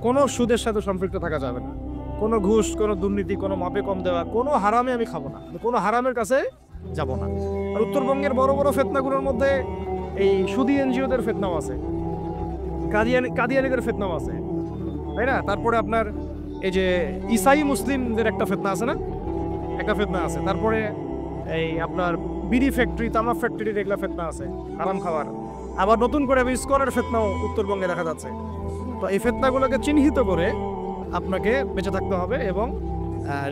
কোনো সুদের সাথে সম্পৃক্ত থাকা যাবে না, কোনো ঘুষ, কোনো দুর্নীতি, কোনো মাপে কম দেওয়া, কোনো হারামে আমি খাবো না, কোনো হারামের কাছে যাব না। আর উত্তরবঙ্গের বড় বড় ফেতনাগুলোর মধ্যে এই সুদি এনজিওদের ফেতনাও আছে, কাদিয়ানিদের ফেতনাও আছে, তাই না। তারপরে আপনার এই যে ইসাই মুসলিমদের একটা ফেতনা আছে না, একটা ফেতনা আছে। তারপরে এই আপনার বিড়ি ফ্যাক্টরি, তামাক ফ্যাক্টরির এগুলা ফেতনা আছে, হারাম খাবার। আবার নতুন করে ইসকনের ফেতনাও উত্তরবঙ্গে দেখা যাচ্ছে। তো এই ফেতনাগুলোকে চিহ্নিত করে আপনাকে বেঁচে থাকতে হবে এবং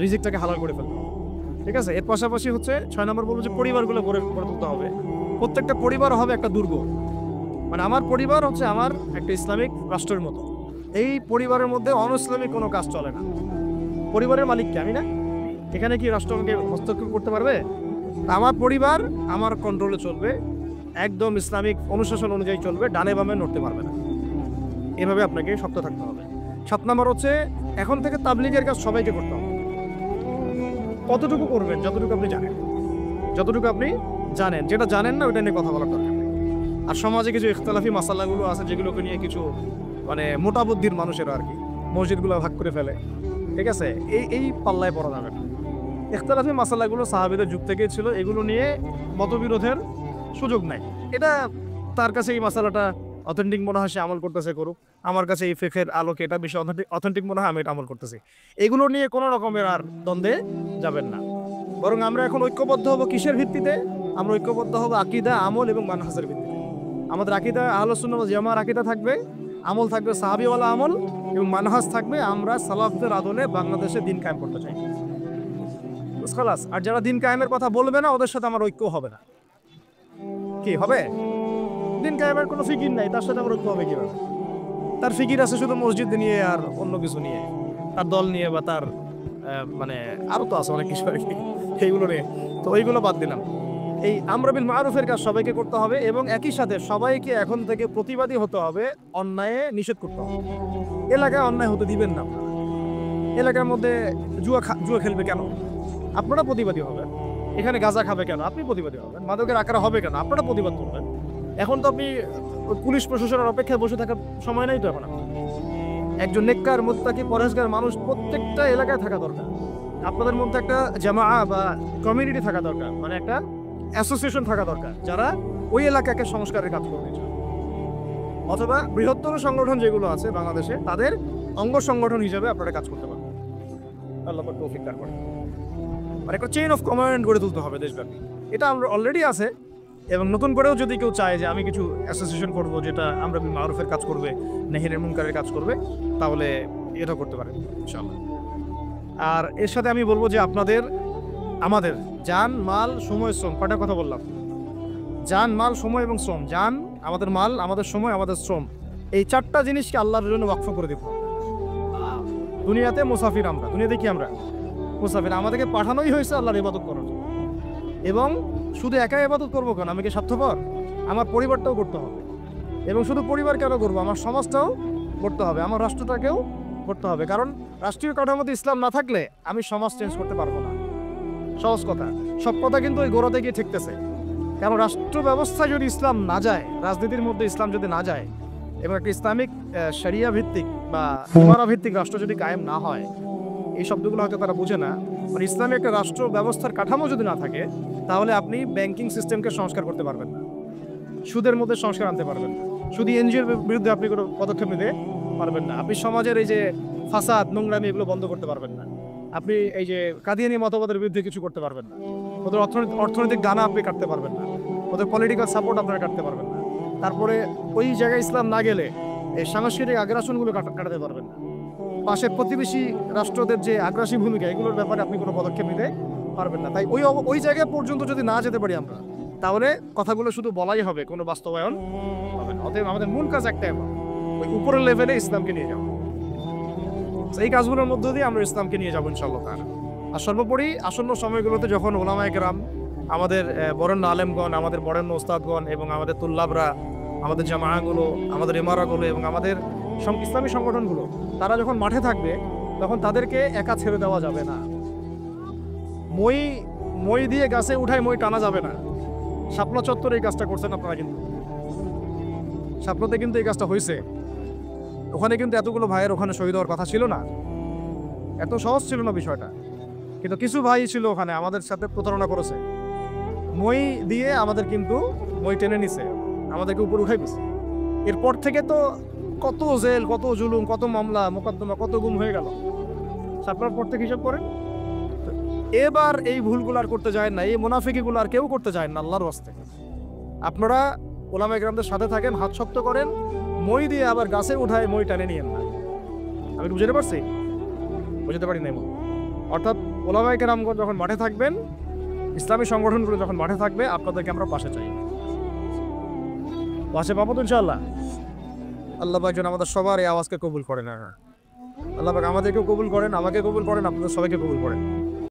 রিজিকটাকে হালাল করে ফেলতে হবে, ঠিক আছে। এর পাশাপাশি হচ্ছে 6 নম্বর বলবো যে পরিবারগুলো গড়ে তুলতে হবে। প্রত্যেকটা পরিবার হবে একটা দুর্গ, মানে আমার পরিবার হচ্ছে আমার একটা ইসলামিক রাষ্ট্রের মতো। এই পরিবারের মধ্যে অনইসলামিক কোনো কাজ চলে না। পরিবারের মালিক কে? আমি না। এখানে কি রাষ্ট্র আমাকে হস্তক্ষেপ করতে পারবে? আমার পরিবার আমার কন্ট্রোলে চলবে, একদম ইসলামিক অনুশাসন অনুযায়ী চলবে, ডানে বামে নড়তে পারবে না। এভাবে আপনাকে শক্ত থাকতে হবে। 7 নম্বর হচ্ছে এখন থেকে তাবলীগের কাজ সবাইকে করতে হবে। কতটুকু করবেন? যতটুকু আপনি জানেন, যতটুকু আপনি জানেন। যেটা জানেন না ওইটা নিয়ে কথা বলার দরকার নেই। আর সমাজে কিছু ইখতিলাফি মাসালাগুলো আছে যেগুলোকে নিয়ে কিছু মানে মোটা বুদ্ধির মানুষেরা আর কি মসজিদগুলো ভাগ করে ফেলে, ঠিক আছে। এই পাল্লায় পড়া যাবে না। ইখতিলাফি মাসালাগুলো সাহাবীদের যুগ থেকেই ছিল, এগুলো নিয়ে মতবিরোধের সুযোগ নাই। এটা তার কাছে এই মাসালাটা অথেন্টিক মনে হয়, সে আমল করতেছে, করুক। আমার কাছে এই ফিকহের আলোকে এটা বেশি অথেন্টিক মনে হয়, আমি এটা আমল করতেছি। এগুলো নিয়ে কোনো রকমের আর দ্বন্দ্বে যাবেন না। বরং আমরা এখন ঐক্যবদ্ধ হব কিসের ভিত্তিতে? আমরা ঐক্যবদ্ধ হব আকীদা, আমল এবং মানহাজের ভিত্তিতে। আমাদের আকীদা আহলুস সুন্নাহ ওয়াল জামাআর আকীদা থাকবে, আমল থাকবে সাহাবীওয়ালা আমল, এবং মানহাজ থাকবে আমরা সালাফদের আদলে বাংলাদেশে দিন কায়েম করতে চাই। খালাস। আর যারা দিন কায়েমের কথা বলবে না ওদের সাথে আমার ঐক্য হবে না। কি হবে? দিন কায়েমের কোনো ফিকির নাই, তার সাথে আমার ঐক্য হবে কিভাবে? তার ফিকির আছে শুধু মসজিদ নিয়ে আর অন্য কিছু নিয়ে, তার দল নিয়ে বা তার মানে আরো তো আছে অনেক কিছু আর কি, এইগুলো নিয়ে। তো ওইগুলো বাদ দিলাম। এই আমর বিল মারুফের কাজ সবাইকে করতে হবে এবং একই সাথে সবাইকে এখন থেকে প্রতিবাদী হতে হবে, অন্যায় নিষেধ করতে হবে। এলাকায় অন্যায় হতে দিবেন না। এলাকার মধ্যে জুয়া খেলবে কেন? আপনারা প্রতিবাদী হবেন। এখানে গাঁজা খাবে কেন? আপনি প্রতিবাদী হবেন। মাদকের আকার হবে কেন? আপনারা প্রতিবাদ করবেন। এখন তো আপনি পুলিশ প্রশাসনের অপেক্ষায় বসে থাকার সময় নাই তো এখন। একজন নেককার, মুত্তাকি, পরহেজগার মানুষ প্রত্যেকটা এলাকায় থাকা দরকার। আপনাদের মধ্যে একটা জামাআ বা কমিউনিটি থাকা দরকার, মানে একটা অ্যাসোসিয়েশন থাকা দরকার যারা ওই এলাকাকে সংস্কারের কাজ করবে, অথবা বৃহত্তর সংগঠন যেগুলো আছে বাংলাদেশে তাদের অঙ্গ সংগঠন হিসেবে আপনারা কাজ করতে পারবেন। আল্লাহ পাক তৌফিক দান করেন। মানে একটা চেইন অফ কমান্ড গড়ে তুলতে হবে দেশব্যাপী। এটা আমরা অলরেডি আছে, এবং নতুন করেও যদি কেউ চায় যে আমি কিছু অ্যাসোসিয়েশন করব যেটা আমরা মারুফের কাজ করবে, নেহিরের মুনকারের কাজ করবে, তাহলে এটা করতে পারেন ইনশাআল্লাহ। আর এর সাথে আমি বলবো যে আমাদের জান, মাল, সময়, শ্রম, কয়টা কথা বললাম? জান, মাল, সময় এবং শ্রম। জান, আমাদের মাল, আমাদের সময়, আমাদের শ্রম, এই চারটা জিনিসকে আল্লাহর জন্য ওয়াকফ করে দেব। দুনিয়াতে মুসাফির আমরা, দুনিয়াতে কি আমরা মুসাফির, আমাদেরকে পাঠানোই হয়েছে আল্লাহর ইবাদত করার জন্য। এবং শুধু একা ইবাদত করবো কেন, আমি কি স্বার্থপর? আমার পরিবারটাও করতে হবে। এবং শুধু পরিবার কেন করবো, আমার সমাজটাও করতে হবে, আমার রাষ্ট্রটাকেও করতে হবে। কারণ রাষ্ট্রীয় কাঠামোতে ইসলাম না থাকলে আমি সমাজ চেঞ্জ করতে পারবো না। সহজ কথা, সব কথা কিন্তু ওই গোড়াতে গিয়ে ঠেকতেছে। কারণ রাষ্ট্র ব্যবস্থায় যদি ইসলাম না যায়, রাজনীতির মধ্যে ইসলাম যদি না যায়, এবং একটা ইসলামিক শরিয়া ভিত্তিক বা ইমারা ভিত্তিক রাষ্ট্র যদি কায়েম না হয়, এই শব্দগুলো হয়তো তারা বুঝে না। মানে ইসলামী একটা রাষ্ট্র ব্যবস্থার কাঠামো যদি না থাকে, তাহলে আপনি ব্যাংকিং সিস্টেমকে সংস্কার করতে পারবেন না, সুদের মধ্যে সংস্কার আনতে পারবেন না, শুধু এনজিওর বিরুদ্ধে আপনি কোনো পদক্ষেপ নিতে পারবেন না, আপনি সমাজের এই যে ফাসাদ, নোংরামি, এগুলো বন্ধ করতে পারবেন না, আপনি এই যে কাদিয়ানি মতবাদের বিরুদ্ধে কিছু করতে পারবেন না, ওদের অর্থনৈতিক দানা আপনি কাটতে পারবেন না, ওদের পলিটিক্যাল সাপোর্ট আপনারা কাটতে পারবেন না। তারপরে ওই জায়গায় ইসলাম না গেলে এই সাংস্কৃতিক আগ্রাসনগুলো কাটাতে পারবেন না। পাশের প্রতিবেশী রাষ্ট্রদের যে আগ্রাসী ভূমিকা, এগুলোর ব্যাপারে আপনি কোনো পদক্ষেপ নিতে পারবেন না। তাই ওই জায়গা পর্যন্ত যদি না যেতে পারি আমরা, তাহলে কথাগুলো শুধু বলাই হবে, কোনো বাস্তবায়ন হবে না। অতএব আমাদের মূল কাজ একটাই, ওই উপরের লেভেলে ইসলামকে নিয়ে যাওয়া। এই কাজগুলোর মধ্য দিয়ে আমরা ইসলামকে নিয়ে যাবো ইনশাআল্লাহ তাআলা। আর সর্বোপরি আসন্ন সময়গুলোতে যখন ওলামায়ে কেরাম, আমাদের বরেণ্য আলেমগণ, আমাদের বরেণ্য ওস্তাদগণ এবং আমাদের তুল্লাবরা, আমাদের জামাআগুলো, আমাদের ইমারাগুলো এবং আমাদের ইসলামী সংগঠনগুলো, তারা যখন মাঠে থাকবে, তখন তাদেরকে একা ছেড়ে দেওয়া যাবে না। মই দিয়ে গাছে উঠায় মই টানা যাবে না। শাপলা চত্বরে এই কাজটা করছেন আপনারা, কিন্তু শাপলাতে কিন্তু এই কাজটা হয়েছে। ওখানে কিন্তু এতগুলো ভাইয়ের ওখানে শহীদ হওয়ার কথা ছিল না, এত সহজ ছিল না বিষয়টা। কিন্তু কিছু ভাই ছিল ওখানে আমাদের সাথে প্রতারণা করেছে, মই দিয়ে আমাদের কিন্তু মই টেনে নিছে, আমাদেরকে উপর উঠাই দিছে। এরপর থেকে তো কত জেল, কত জুলুম, কত মামলা মোকদ্দমা, কত গুম হয়ে গেল। আপনার পর থেকে হিসাব করেন। এবার এই ভুলগুলো আর করতে যায় না, এই মুনাফিকিগুলো আর কেউ করতে যায় না আল্লাহর ওয়াস্তে। আপনারা ওলামায়ে কেরামদের সাথে থাকেন, হাত শক্ত করেন, মই দিয়ে আবার গাছে উঠায় মই টানে নিয়েন না। আমি বুঝতে পারছি? বুঝতে পারি নাই। অর্থাৎ ওলামায়ে কেরামগণ যখন মাঠে থাকবেন, ইসলামী সংগঠনগুলো যখন মাঠে থাকবে, আপনাদেরকে আমরা পাশে চাই। পাশে পাবো তো ইনশাআল্লাহ। আল্লাহ পাক যেন আমাদের সবার এই আওয়াজকে কবুল করেন। আল্লাহ পাক আমাদেরকেও কবুল করেন, আমাকে কবুল করেন, আপনাদের সবাইকে কবুল করেন।